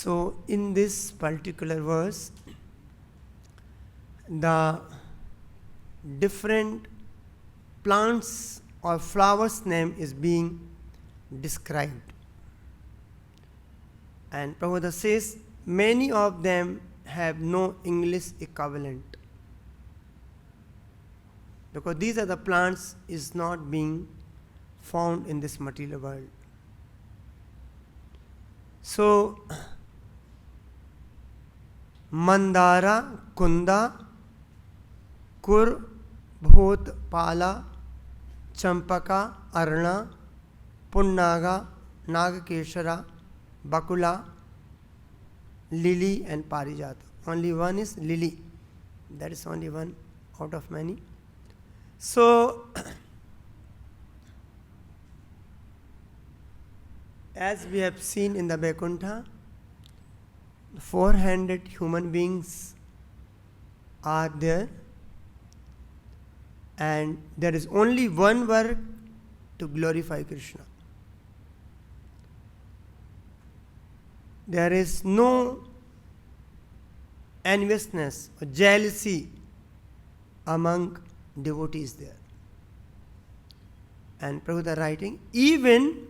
So in this particular verse, the different plants or flowers name is being described. And Prabhupada says many of them have no English equivalent, because these are the plants is not being found in this material world. So mandāra, kunda, utpala, campaka, arṇa, punnāga, nāgakeśara, bakula, lily and pārijāta. Only one is lily. That is only one out of many. So as we have seen in the Vaikuntha, 400 human beings are there, and there is only one work to glorify Krishna. There is no enviousness or jealousy among devotees there. And Prabhupada writing, even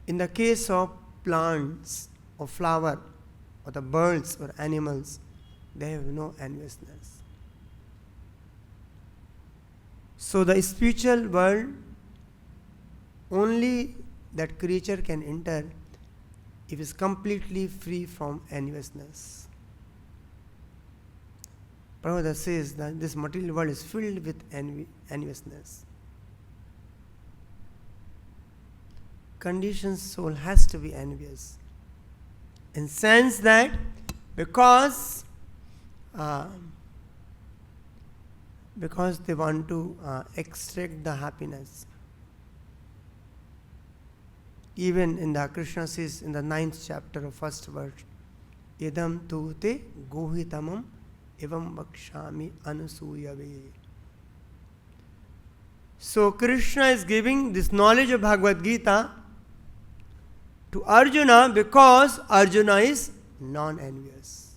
in the case of plants or flower or the birds or animals, they have no enviousness. So the spiritual world, only that creature can enter if it is completely free from enviousness. Prabhupada says that this material world is filled with enviousness. Conditioned soul has to be envious, in sense that because they want to extract the happiness. Even in the Krishna says in the 9th chapter of 1st verse, idam tu te gohitamam evam vakshami anusuyave. So Krishna is giving this knowledge of Bhagavad Gita to Arjuna because Arjuna is non-envious.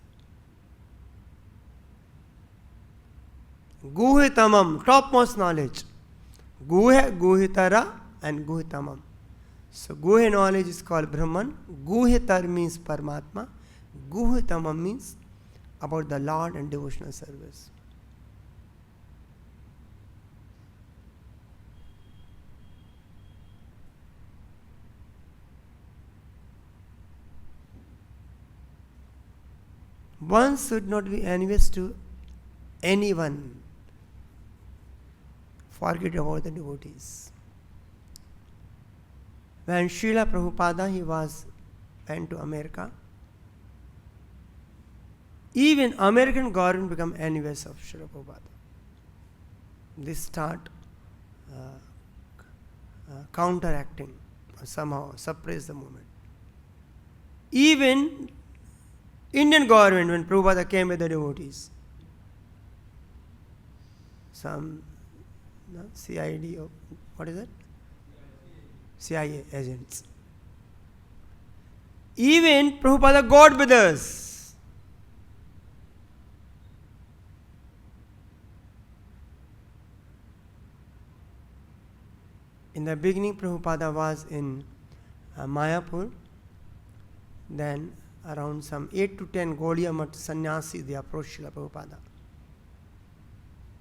Guhitamam, topmost knowledge. Guhe, guhitara and guhitamam. So guhe knowledge is called Brahman. Guhitar means Paramatma. Guhitamam means about the Lord and devotional service. One should not be envious to anyone. Forget about the devotees. When Srila Prabhupada went to America, even American government become envious of Srila Prabhupada. They start counteracting or somehow suppress the movement. Even Indian government, when Prabhupada came with the devotees, some CID or what is it? CIA agents. Even Prabhupada got with us. In the beginning, Prabhupada was in Mayapur. Then around some 8 to 10 Gaudiya Math sannyasi, they approached Srila Prabhupada.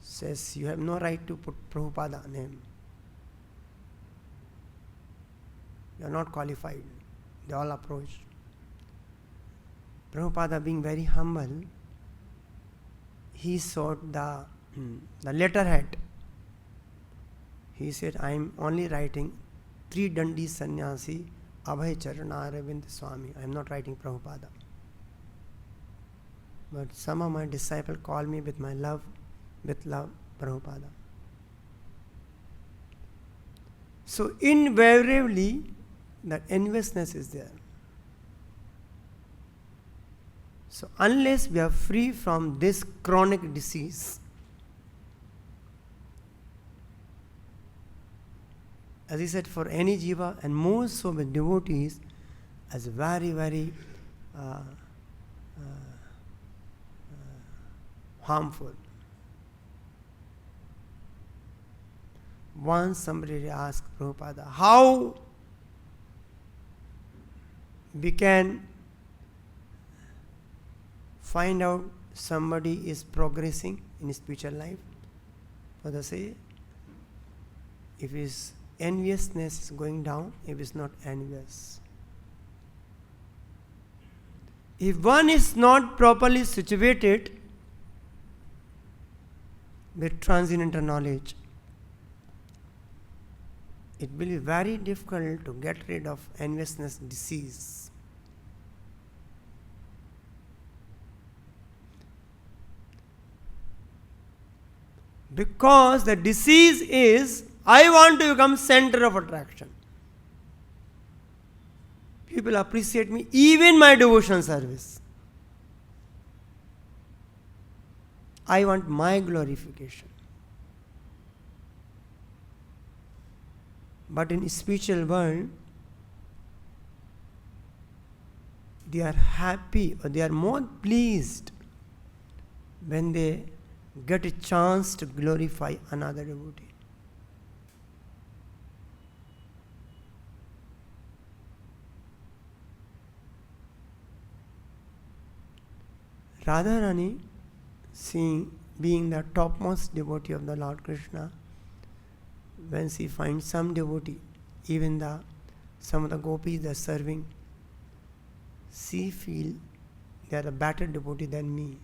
Says, you have no right to put Prabhupada name. You are not qualified. They all approached. Prabhupada, being very humble, he sought the letterhead. He said, I am only writing 3 Dandi sannyasi, Abhay Charana Aravind Swami. I am not writing Prabhupada. But some of my disciples call me with love, Prabhupada. So invariably, that enviousness is there. So unless we are free from this chronic disease, as he said, for any jiva and more so with devotees, as very, very harmful. Once somebody asked Prabhupada, how we can find out somebody is progressing in his spiritual life? Prabhupada say, if his enviousness is going down, if he is not envious. If one is not properly situated with transcendental knowledge, it will be very difficult to get rid of enviousness disease. Because the disease is, I want to become center of attraction. People appreciate me, even my devotional service. I want my glorification. But in spiritual world, they are happy or they are more pleased when they get a chance to glorify another devotee. Radharani, being the topmost devotee of the Lord Krishna, when she finds some devotee, even some of the gopis they are serving, she feels they are a better devotee than me.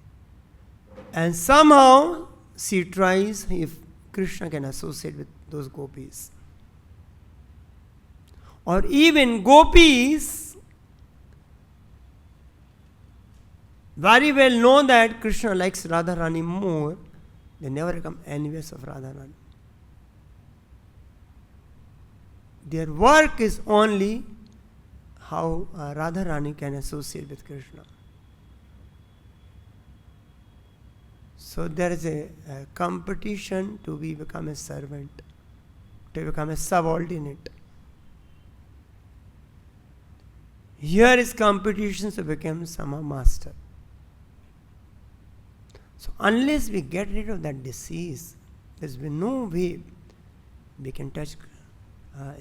And somehow she tries if Krishna can associate with those gopis. Or even gopis very well know that Krishna likes Radharani more, they never become envious of Radharani. Their work is only how Radharani can associate with Krishna. So there is a competition to become a servant, to become a subordinate. Here is competition to become somehow master. So unless we get rid of that disease, there will be no way we can touch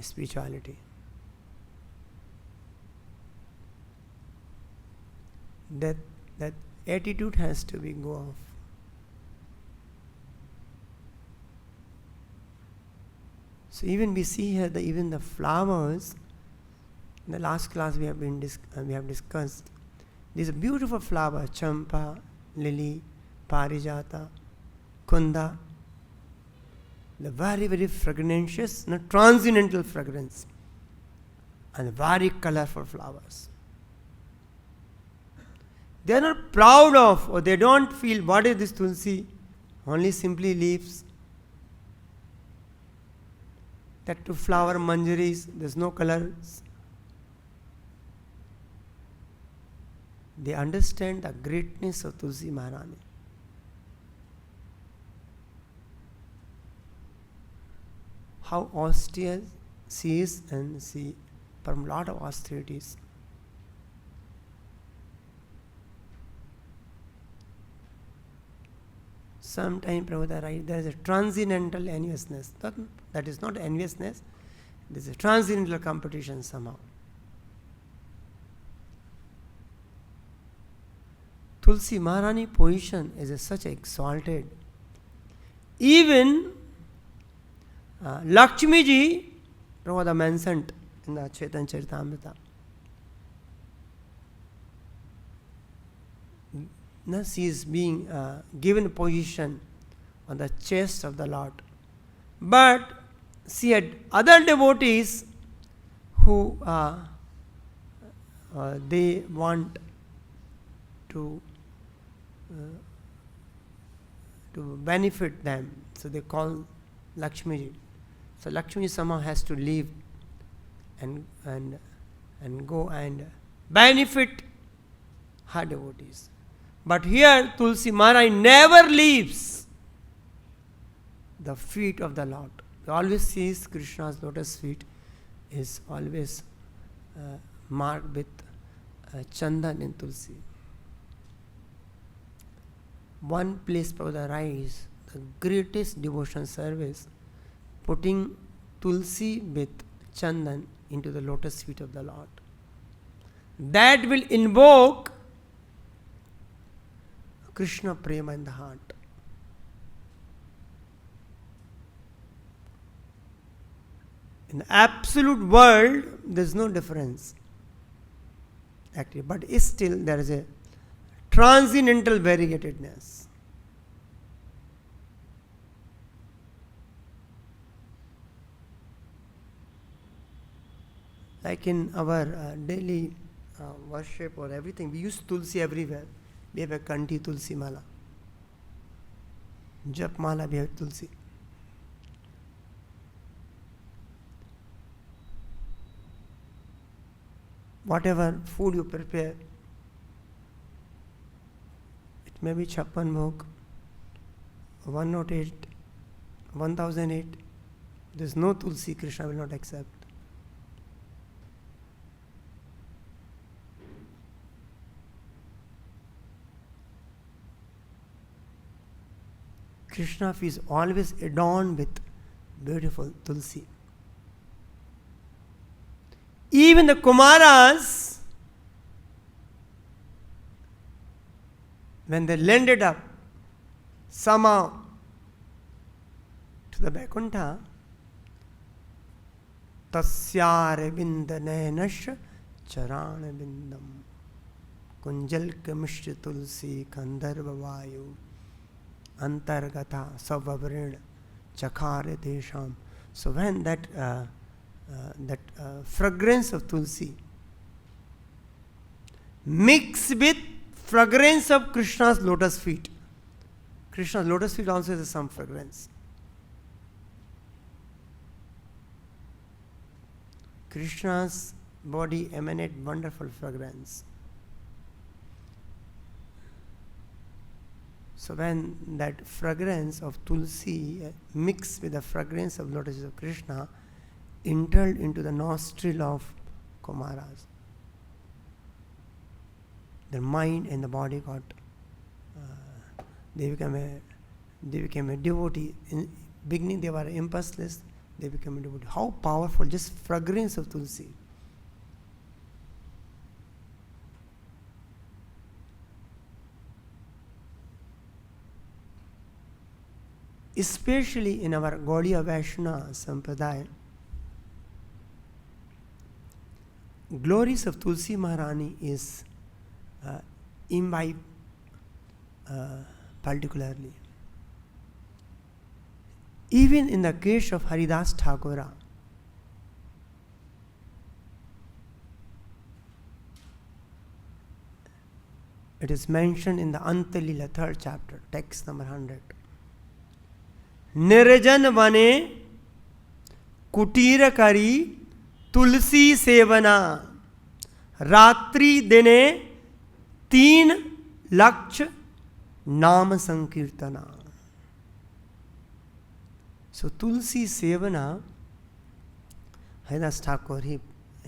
spirituality. That attitude has to be go off. So even we see here even the flowers. In the last class we have discussed. These are beautiful flowers: champa, lily, pārijāta, kunda. The very, very fragrantious, transcendental fragrance, and very colorful flowers. They are not proud of, or they don't feel, what is this Tulasi? Only simply leaves. That to flower manjaris, there's no colors. They understand the greatness of Tulasi Maharani. How austere she is, and she performs a lot of austerities. Sometimes Prabhupada writes there is a transcendental enviousness. That is not enviousness, there is a transcendental competition somehow. Tulasi Maharani position is such exalted. Even Lakshmi ji, Prabhupada mentioned in the Chaitanya Charitamrita. Now she is being given a position on the chest of the Lord. But she had other devotees who they want to benefit them. So they call Lakshmi ji. So Lakshmi somehow has to leave and go and benefit her devotees. But here Tulasi Maharani never leaves the feet of the Lord. He always sees Krishna's lotus feet is always marked with chandan and tulsi. One place Prabhupada writes the greatest devotion service, putting tulsi with chandan into the lotus feet of the Lord. That will invoke Krishna prema in the heart. In the absolute world, there is no difference, actually, but still there is a transcendental variegatedness. Like in our daily worship or everything, we use tulsi everywhere. We have a kanti tulsi mala. Jap mala, we have tulsi. Whatever food you prepare, it may be Chappan Bhog, 108, 1008. There is no tulsi, Krishna will not accept. Krishna is always adorned with beautiful tulsi. Even the Kumaras, when they landed up somehow to the Vaikuntha, tasyare bindanayanash charana bindam kunjalka mishra tulsi kandharva vayu antargata savavrin chakhare desham. So when that fragrance of tulsi mixed with fragrance of Krishna's lotus feet. Krishna's lotus feet also has some fragrance. Krishna's body emanates wonderful fragrance. So when that fragrance of tulsi mixed with the fragrance of lotus of Krishna entered into the nostril of Kumaras, their mind and the body got, they became a devotee. In beginning they were impulseless, they became a devotee. How powerful, just fragrance of tulsi. Especially in our Gaudiya Vaishnava Sampradaya, Glories of Tulasi Maharani is imbibed particularly. Even in the case of Haridas Thakura, it is mentioned in the Antalila 3rd chapter, text number 100. Nirjan vane kutir kari tulsi sevana ratri dine 3 laksh nama sankirtana. So tulsi sevana, Haridas Thakur, he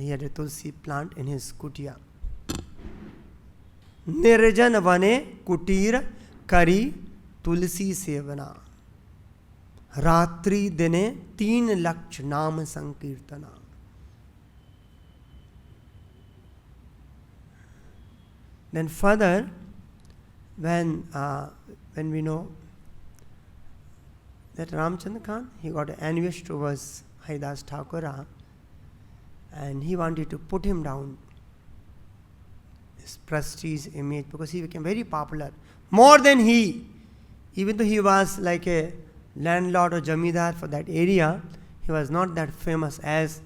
had a tulsi plant in his kutia. Nirjan vane kutir kari tulsi sevana ratri dine 3 laksh nama sankirtana. Then further, when we know that Ramchandra Khan, he got envious towards Haridas Thakura and he wanted to put him down, his prestige, image, because he became very popular. More than he, even though he was like a landlord or jamidar for that area, he was not that famous as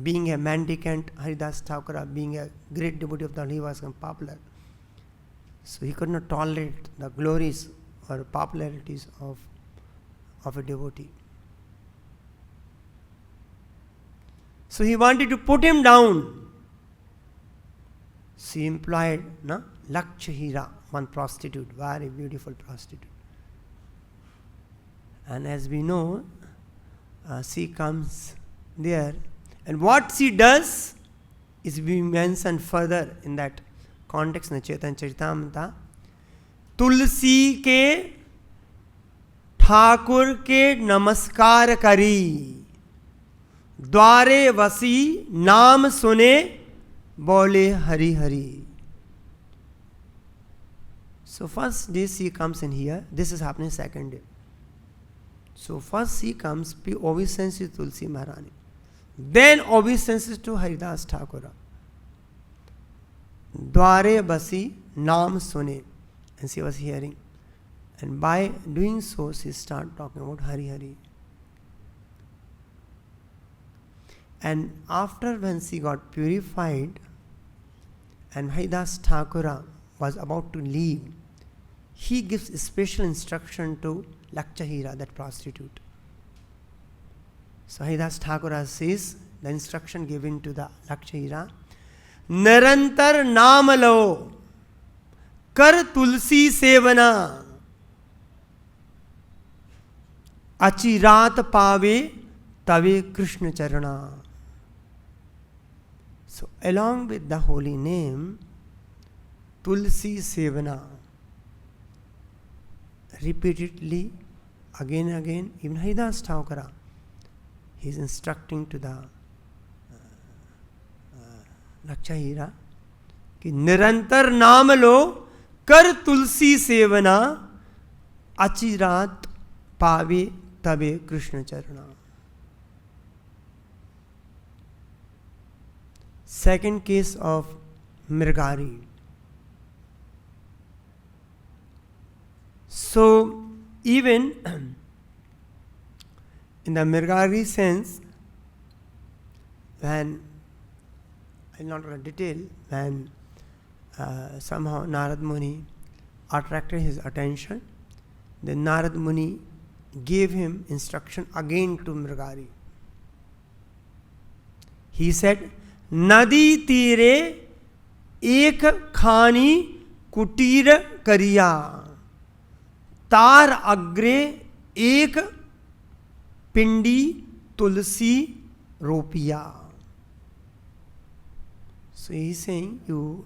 being a mendicant. Haridas Thakura, being a great devotee of the Lord, he was popular. So he could not tolerate the glories or popularities of a devotee. So he wanted to put him down. She employed Lakshahira, one prostitute, very beautiful prostitute. And as we know, she comes there, and what she does is being mentioned further in that context in the Chaitanya Charitamrita. तुलसी के ठाकुर के नमस्कार करी, द्वारे वसी नाम सुने बोले Hari Hari. So first day she comes in here. This is happening second day. So first she comes, pay obeisance to Tulasi Maharani. Then obeisances to Haridas Thakura. Dware basi naam sune. And she was hearing. And by doing so, she started talking about Hari Hari. And after when she got purified, and Haridas Thakura was about to leave, he gives special instruction to Lakshahira, that prostitute. So Haridas Thakura says, the instruction given to the Lakshahira, Nirantar naam lo, kar tulsi sevana, achirat pave tave Krishna charana. So along with the holy name, Tulsi sevana, repeatedly, again and again, even Haridas Thakura, he is instructing to the Lakshahira कि निरंतर नाम लो, कर तुलसी सेवना, अचिरात पावे तबे कृष्ण चरणा. Second case of Mrigari. So even in the Mrigari sense, when I'm not going to detail, when somehow Narad Muni attracted his attention, then Narad Muni gave him instruction again to Mrigari. He said, Nadi tire ek khani kutir kariya, तार अग्रे एक पिंडी तुलसी रोपिया. So he is saying, you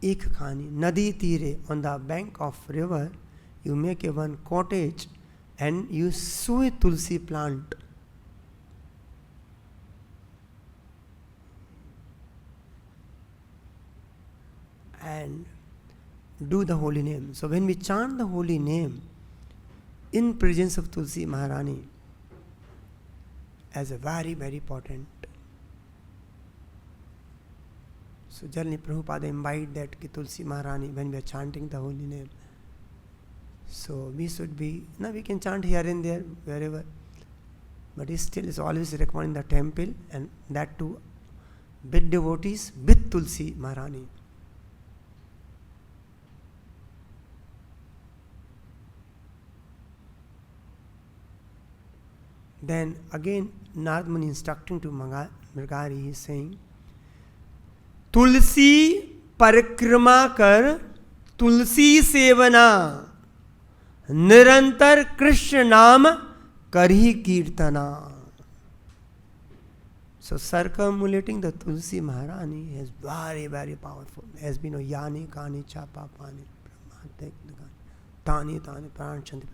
ek khani, nadi tire, on the bank of river, you make a one cottage and you sow a tulsi plant. And do the holy name. So when we chant the holy name in presence of Tulasi Maharani, as a very, very important. So generally Prabhupada invite that ki Tulasi Maharani, when we are chanting the holy name, so we should be, now we can chant here and there, wherever, but it still is always recommended in the temple, and that too with devotees, with Tulasi Maharani. Then again, Narad Muni instructing to Mrigari, he is saying, Tulsi parikrama kar, Tulsi sevana, nirantar Krishna naam karhi kirtana. So circumambulating the Tulasi Maharani is very, very powerful. As we know, yani kani chapa pani tani tani pran chanti.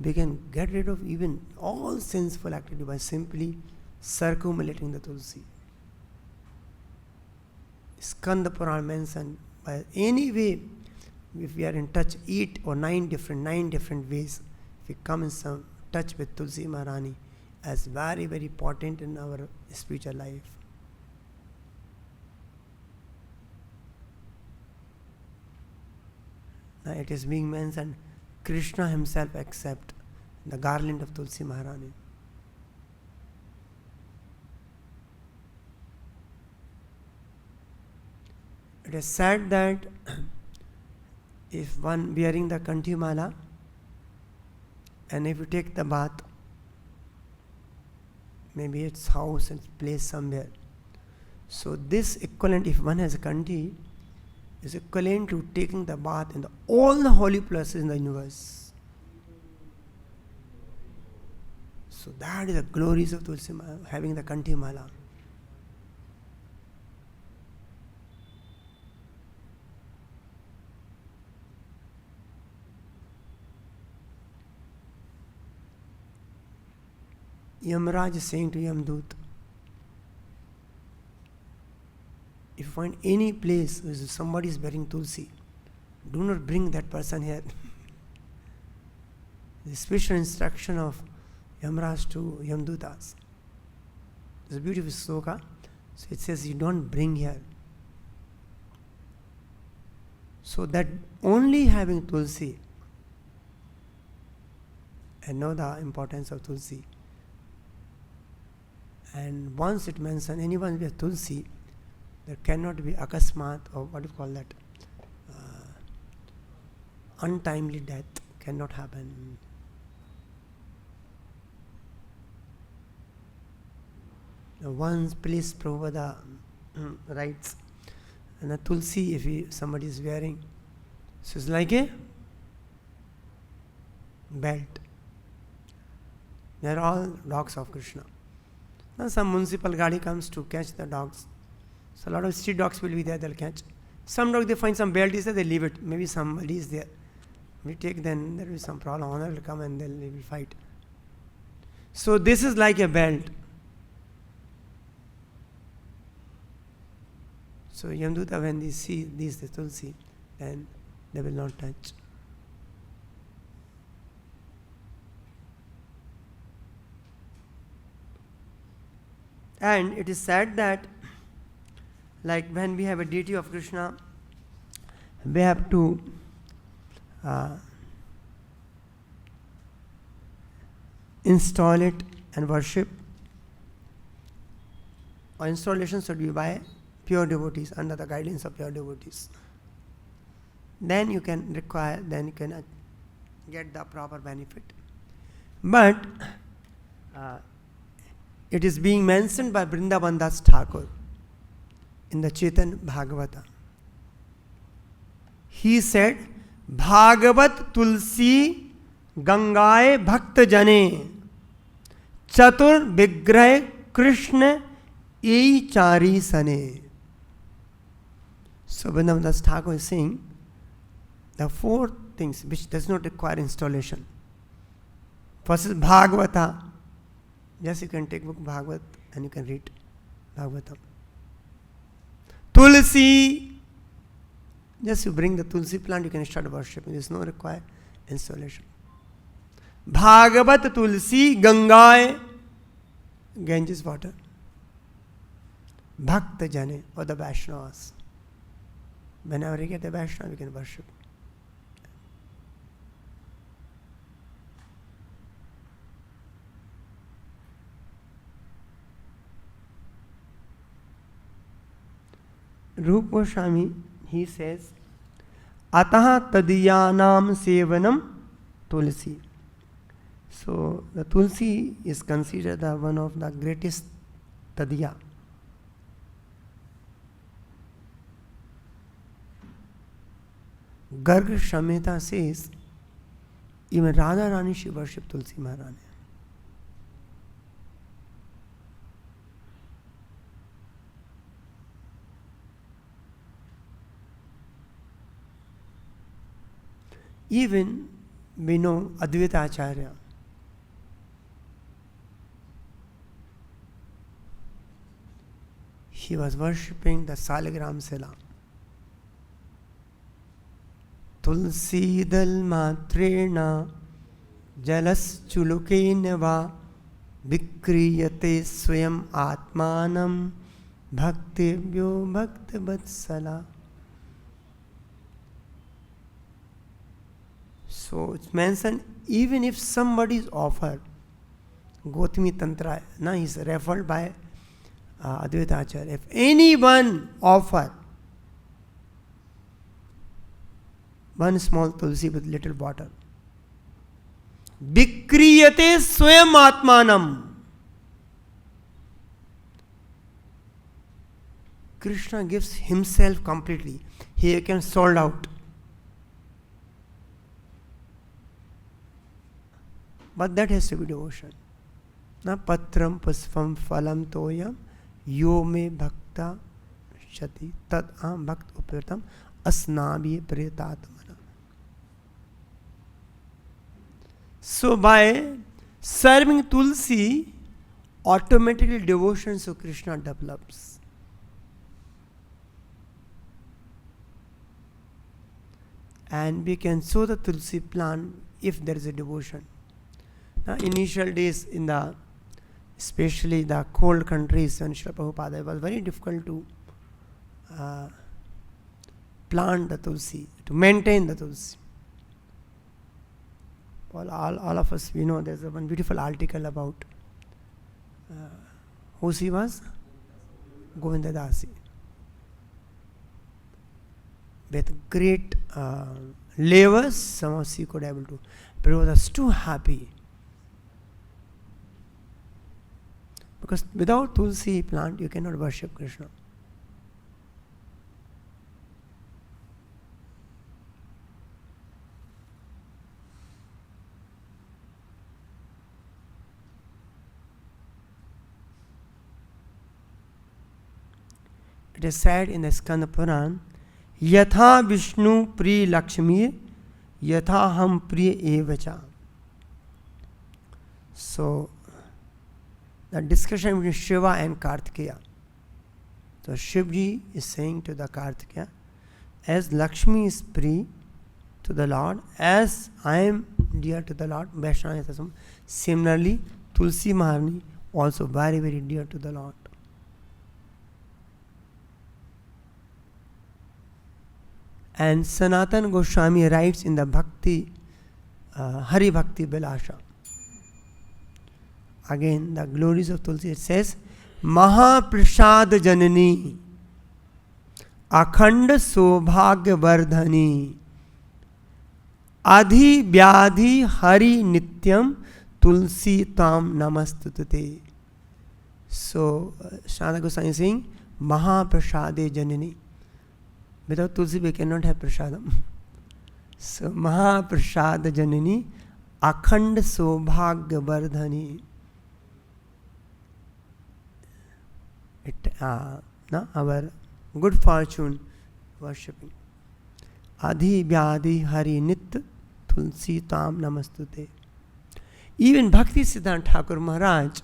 We can get rid of even all sinful activity by simply circumambulating the Tulasi. Skanda Purana mentioned, by any way, if we are in touch 8 or 9 different ways, if we come in some touch with Tulasi Maharani, as very, very important in our spiritual life. Now it is being mentioned, Krishna himself accept the garland of Tulasi Maharani. It is said that if one wearing the kanthi mala, and if you take the bath, maybe it's house and place somewhere, so this equivalent, if one has a kanthi, is equivalent to taking the bath in all the holy places in the universe. So that is the glories of Tulasi, having the kanthi mala. Yamaraj is saying to Yamdut, if you find any place where somebody is bearing Tulsi, do not bring that person here. The special instruction of Yamaraj to Yamdutas. It's a beautiful sloka. So it says, you don't bring here. So that only having Tulsi, and know the importance of Tulsi. And once it mentions anyone with Tulsi, there cannot be akasmat, or what do you call that? Untimely death cannot happen. Once, please Prabhupada writes, and a Tulsi, if somebody is wearing, so it's like a belt. They are all dogs of Krishna. Now some municipal gadi comes to catch the dogs. So a lot of street dogs will be there, they'll catch. Some dogs, they find some belt is there, they leave it. Maybe somebody is there. We take, then there will be some problem. Owner will come and they will fight. So this is like a belt. So Yamduta, when they see this, the Tulsi, then they will not touch. And it is said that, like when we have a deity of Krishna, we have to install it and worship. Or installation should be by pure devotees, under the guidance of pure devotees. Then you can get the proper benefit. But it is being mentioned by Vrindavan Das Thakur in the Chetan Bhagavata. He said, Bhagavat Tulsi Gangaye Bhakta Jane Chatur Vigrahe Krishna Ei Chari Sane. So Vrindavan Das Thakur is saying the four things which does not require installation. First is Bhagavata. Yes, you can take book Bhagavat and you can read Bhagavatam. Tulasi. Just you bring the Tulsi plant, you can start worshiping. There is no required installation. Bhagavat Tulsi Gangaye, Ganges water. Bhakta Jane, or the Vaishnavas. Whenever you get the Vaishnava, you can worship. Rupa Goswami, he says, Ataha tadiyanam sevanam Tulasi. So the Tulsi is considered one of the greatest tadiya. Garg Shamhita says, even Radha Rani she worshipped Tulasi Maharani. Even we know Advaita Acharya. He was worshipping the Saligram Sila. Tulsi dal matrena jalas chulukena va vikriyate swayam atmanam bhaktevyo bhakta vatsala. So it's mentioned, even if somebody is offered Gautami Tantra, he is referred by Advaita Acharya. If anyone offer one small tulsi with little water, Vikriyate swayam atmanam, Krishna gives himself completely. He can sold out. But that has to be devotion. Na patram puspam phalam toyam yo me bhakta shati tad am bhakt upratam asnabhi priyatatmana. So by serving Tulsi, automatically devotion to Krishna develops. And we can sow the Tulasi plant if there is a devotion. Now, initial days in the, especially the cold countries, when Srila Prabhupada, it was very difficult to plant the Tulasi, to maintain the Tulasi. Well, all of us, we know there's one beautiful article about who she was? Govinda Dasi. With great labors, somehow she could able to. But Prabhupada was too happy. Because without Tulasi plant, you cannot worship Krishna. It is said in the Skanda Puran, Yatha Vishnu Pri Lakshmi, Yatha Ham Pri Evacha. So, the discussion between Shiva and Kartikeya. So, Shivji is saying to the Kartikeya, as Lakshmi is Pri to the Lord, as I am dear to the Lord, Vaishnava, similarly, Tulasi Maharani also very, very dear to the Lord. And Sanatan Goswami writes in the Bhakti, Hari Bhakti Bilasha. Again, the Glories of Tulasi, it says, Mahaprasad Janani, Akhand Sobhagya Vardhani, Adhi Vyadhi Hari Nityam Tulasi Tam Namastute. So, Sanatan Goswami is saying, Mahaprasade Janani. Without Tulasi, we cannot have prasadam. So, Mahaprasad Janani, Akhand Sobhagya Vardhani. Our good fortune worshipping. Adhi Vyadhi Hari Nit Tulasi Tam Namastute. Even Bhakti Siddhanta Thakur Maharaj,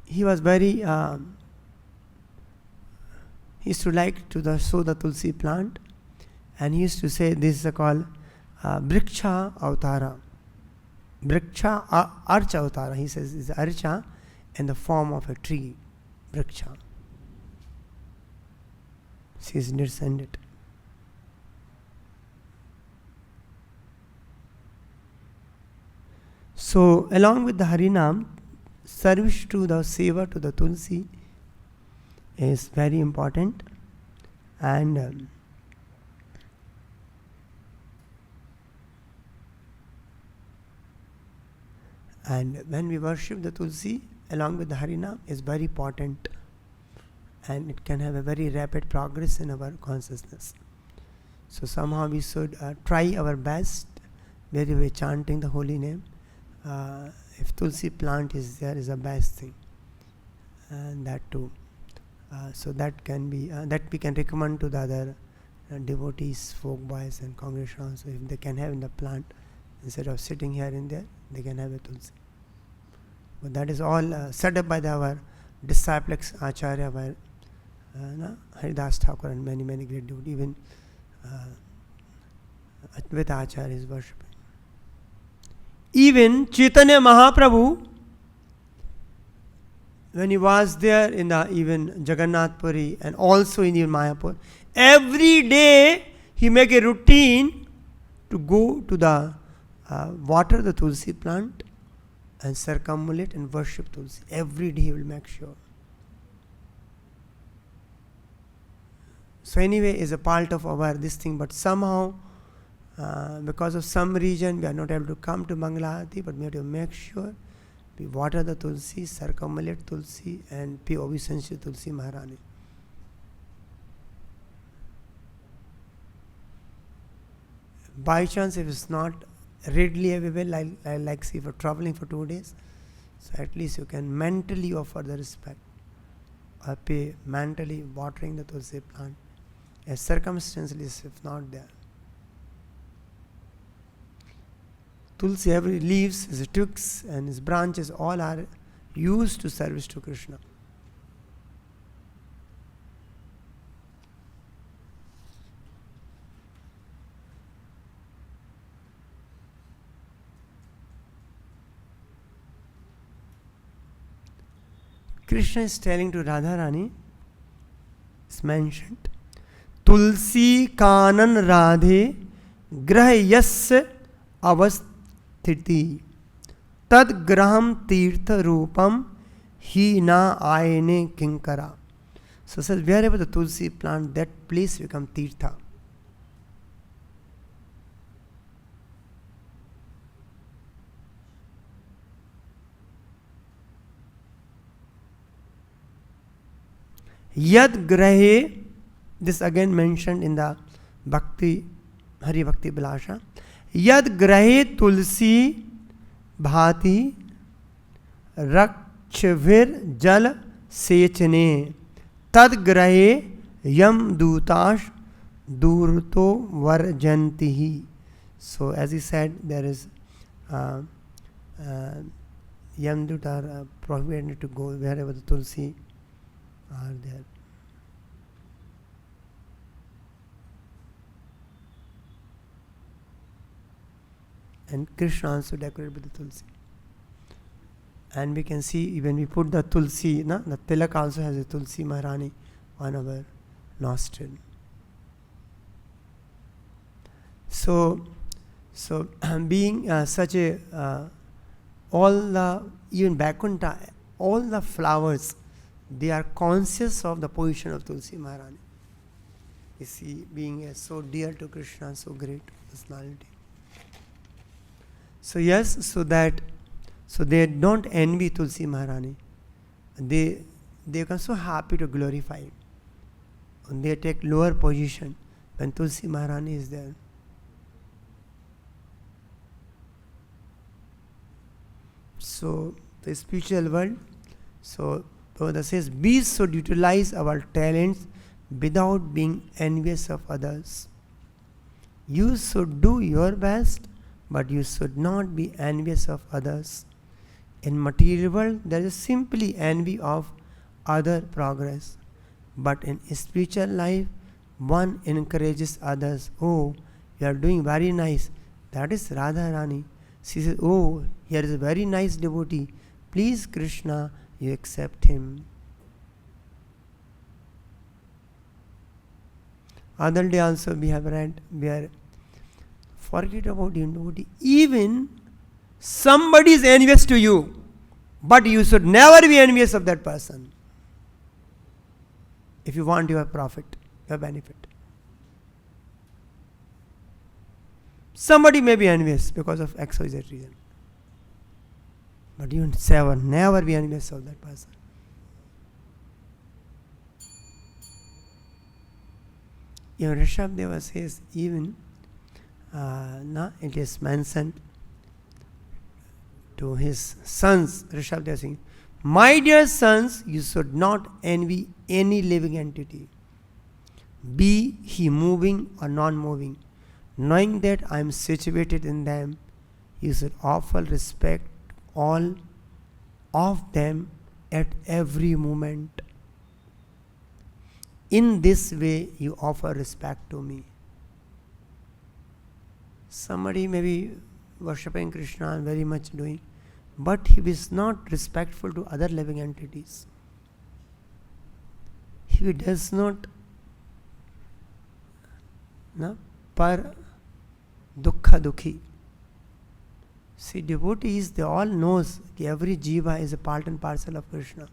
he was very, he used to like to sow the Tulasi plant, and he used to say this is called Vriksha Avtara. Vriksha Archa Avtara. He says it's Archa in the form of a tree. Vriksha. She is descended. So, along with the Harinam, service to the seva to the Tulasi is very important, and when we worship the Tulasi along with the Harinam is very important, and it can have a very rapid progress in our consciousness. So somehow we should try our best where we are chanting the holy name. If Tulasi plant is there, is the best thing, and that too. So that can be that we can recommend to the other devotees, folk boys and congregations. So if they can have in the plant, instead of sitting here and there, they can have a Tulasi. But that is all set up by our disciples, Acharya, by Haridas Thakur and many, many great devotees. Even Advaita Acharya is worshipping. Even Chaitanya Mahaprabhu, when he was there in the even Jagannath Puri and also in even Mayapur, every day he make a routine to go to the water the Tulasi plant and circumambulate and worship Tulasi. Every day he will make sure. So anyway, is a part of our this thing, but somehow because of some reason we are not able to come to Mangalarati, but we have to make sure we water the Tulasi, circumambulate Tulasi and pay obeisance to Tulasi Maharani. By chance, if it's not readily available, like say for traveling for 2 days, so at least you can mentally offer the respect or pay mentally watering the Tulasi plant, as circumstances if not there. Tulsi, every leaves, his twigs and his branches, all are used to service to Krishna. Krishna is telling to Radharani, it's mentioned, Tulsi kanan radhe grahayasya avasthiti tad graham tirtha rupam hi na ayane kinkara. So says, wherever the Tulsi plant, that place become tirtha. Yad grahe, this again mentioned in the Bhakti, Hari Bhakti Bilasha. Yad grahe tulsi bhati rakshvir jal sechane tad grahe yam dutash durto varjantihi. So as he said, there is yam duta are prohibited to go wherever the tulsi are there. And Krishna also decorated with the Tulsi. And we can see when we put the Tulsi, the tilak also has a Tulasi Maharani on our nostril. So being such a, all the, even Vaikuntha, all the flowers, they are conscious of the position of Tulasi Maharani. You see, being so dear to Krishna, so great personality. So yes, so they don't envy Tulasi Maharani. They become so happy to glorify him. And they take lower position when Tulasi Maharani is there. So the spiritual world, so Prabhupada says, we should utilize our talents without being envious of others. You should do your best, but you should not be envious of others. In material world, there is simply envy of other progress. But in spiritual life, one encourages others. Oh, you are doing very nice. That is Radharani. She says, oh, here is a very nice devotee. Please, Krishna, you accept him. Other day also we have read where forget about your devotee. Even somebody is envious to you, but you should never be envious of that person. If you want your profit, your benefit. Somebody may be envious because of X or Z reason. But you never be envious of that person. Even Rishabdeva says, even it is mentioned to his sons, Rishabdeva saying, my dear sons, you should not envy any living entity, be he moving or non-moving. Knowing that I am situated in them, you should offer respect all of them at every moment. In this way, you offer respect to me. Somebody may be worshipping Krishna and very much doing, but he is not respectful to other living entities. He does not par dukkha dukhi. See, devotees, they all knows that every jiva is a part and parcel of Krishna.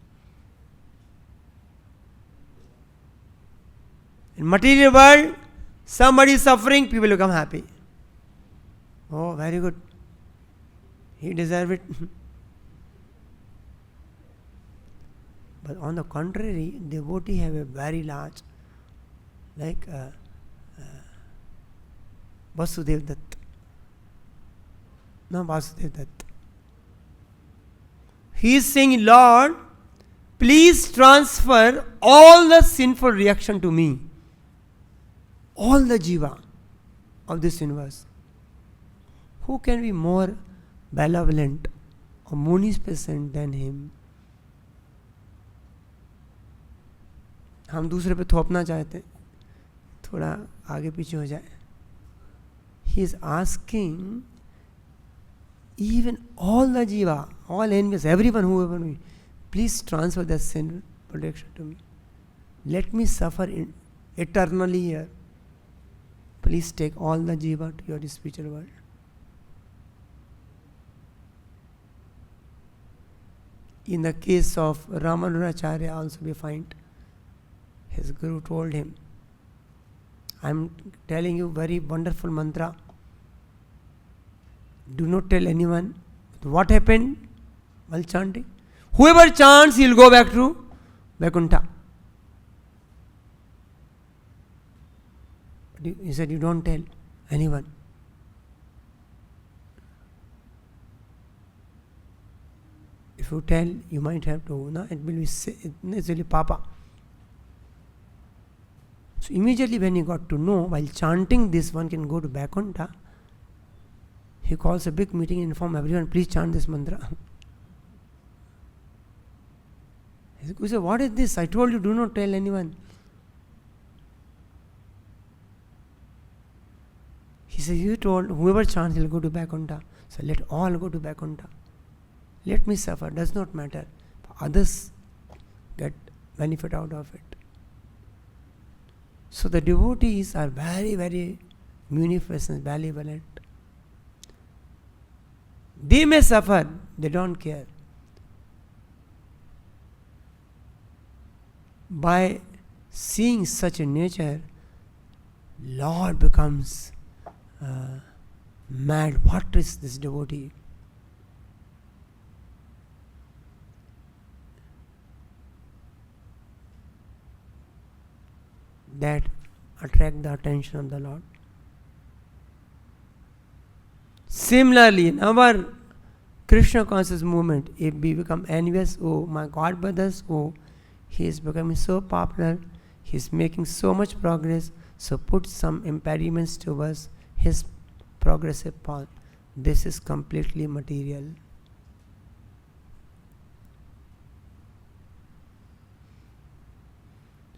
In material world, somebody is suffering, people become happy. Oh, very good. He deserves it. But on the contrary, devotee have a very large, like Vasudev Dutt. No, Vasudev Dutt. He is saying, Lord, please transfer all the sinful reaction to me. All the jiva of this universe. who can be more benevolent or munificent than him? हम दूसरे पे थोपना चाहते हैं, थोड़ा आगे पीछे हो जाए. He is asking even all the jiva, all enemies, everyone, whoever me, please transfer that sin protection to me. Let me suffer eternally here. Please take all the jiva to your spiritual world. In the case of Ramanujacharya also we find his guru told him, I am telling you very wonderful mantra. Do not tell anyone. What happened while chanting? Whoever chants, he will go back to Vaikuntha. He said, you don't tell anyone. If you tell, you might have to, no? It will be necessarily Papa. So immediately when he got to know, while chanting this, one can go to Vaikuntha, he calls a big meeting and informs everyone, please chant this mantra. He said, what is this? I told you, do not tell anyone. He said, you told whoever chants will go to Vaikuntha. So let all go to Vaikuntha. Let me suffer, does not matter. Others get benefit out of it. So the devotees are very, very munificent, benevolent. They may suffer, they don't care. By seeing such a nature, Lord becomes mad. What is this devotee? That attract the attention of the Lord. Similarly, in our Krishna conscious movement, if we become envious, oh my God brothers, oh he is becoming so popular, he is making so much progress, so put some impediments towards his progressive path. This is completely material.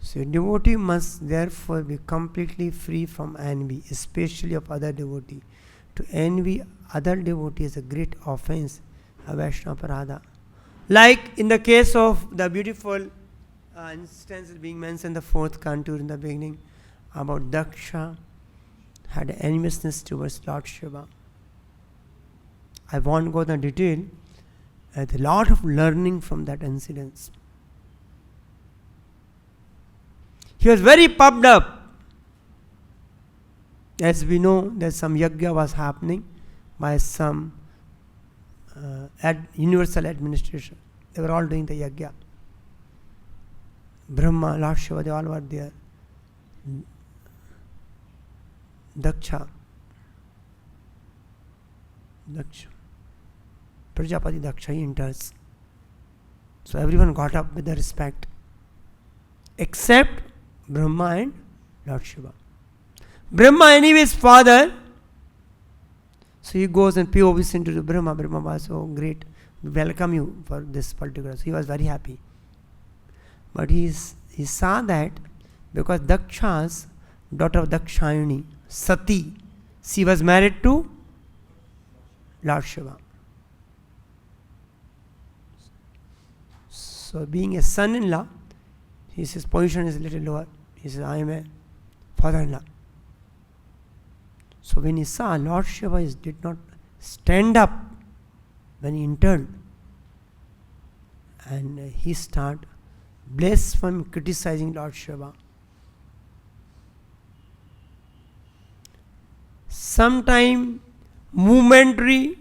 So a devotee must therefore be completely free from envy, especially of other devotee. To envy other devotee is a great offense, a Vaishnava parada. Like in the case of the beautiful instance being mentioned in the fourth canto in the beginning about Daksha had enviousness towards Lord Shiva. I won't go into detail. There's a lot of learning from that incident. He was very puffed up. As we know, that some yajna was happening by some universal administration. They were all doing the yajna. Brahma, Lord Shiva, they all were there. Daksha, Prajapati Daksha, he enters. So everyone got up with the respect, except Brahma and Lord Shiva. Brahma anyway is father, so he goes and pay obeisance to Brahma. Brahma was, oh great, we welcome you for this particular. So he was very happy. But he saw that because Daksha's daughter of Dakshayani, Sati, she was married to Lord Shiva. So being a son-in-law, his position is a little lower. He says, I am a father-in-law. So when he saw Lord Shiva did not stand up when he entered, and he started blaspheming, criticizing Lord Shiva. Sometime momentary,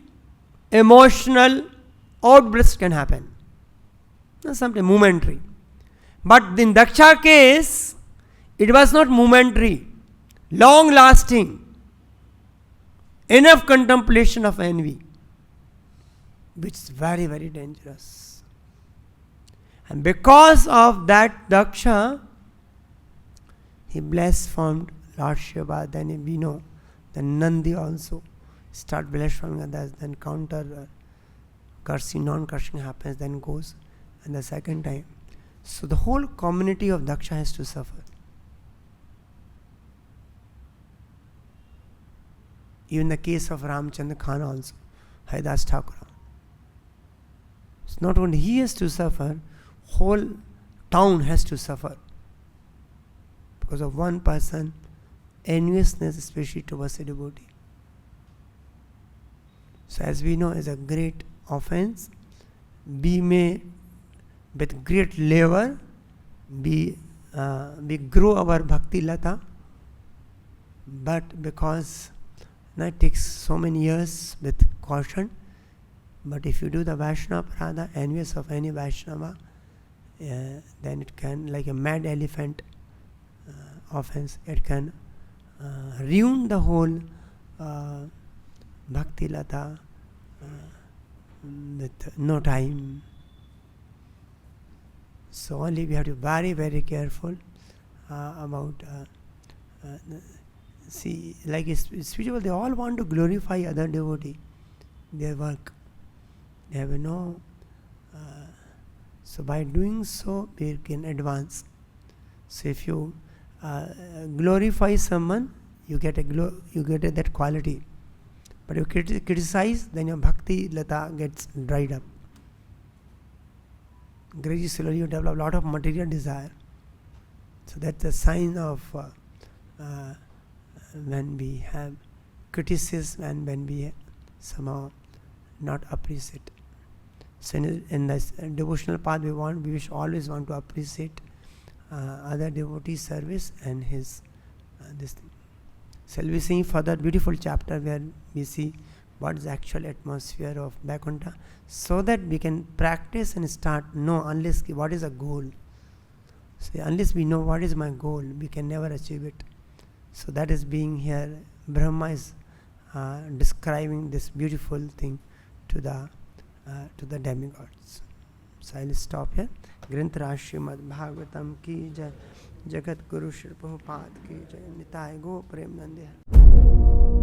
emotional outburst can happen. Sometimes momentary. But in Daksha case, it was not momentary, long lasting. Enough contemplation of envy, which is very, very dangerous. And because of that Daksha, he blasphemed Lord Shiva. Then we know the Nandi also. start blaspheming others, then counter cursing, non-cursing happens, then goes, and the second time. So the whole community of Daksha has to suffer. Even the case of Ramchandra Khan also, Haridas Thakur. It's not only he has to suffer, whole town has to suffer because of one person, enviousness, especially towards a devotee. So as we know, is a great offense. We may, with great labor, we grow our bhakti lata, but because it takes so many years with caution. But if you do the Vaishnava Parada, envious of any Vaishnava, then it can, like a mad elephant offense, it can ruin the whole bhakti lata with no time. So only we have to be very, very careful about see, like spiritual, they all want to glorify other devotee, their work. They have no. So by doing so, we can advance. So if you glorify someone, you get that quality. But if you criticize, then your bhakti lata gets dried up. Gradually, slowly you develop a lot of material desire. So that's a sign of when we have criticism and when we somehow not appreciate. So in this devotional path, we always want to appreciate other devotees' service and his this thing. So we'll be seeing further beautiful chapter where we see what is the actual atmosphere of Vaikuntha, so that we can practice and start unless what is a goal. So unless we know what is my goal, we can never achieve it. So that is being here. Brahma is describing this beautiful thing to the demigods. So I'll stop here. Granthara Srimad Bhagavatam ki jai, Jagat Guru Shri Prabhupada ki jai, Nitai Go Prem Nande.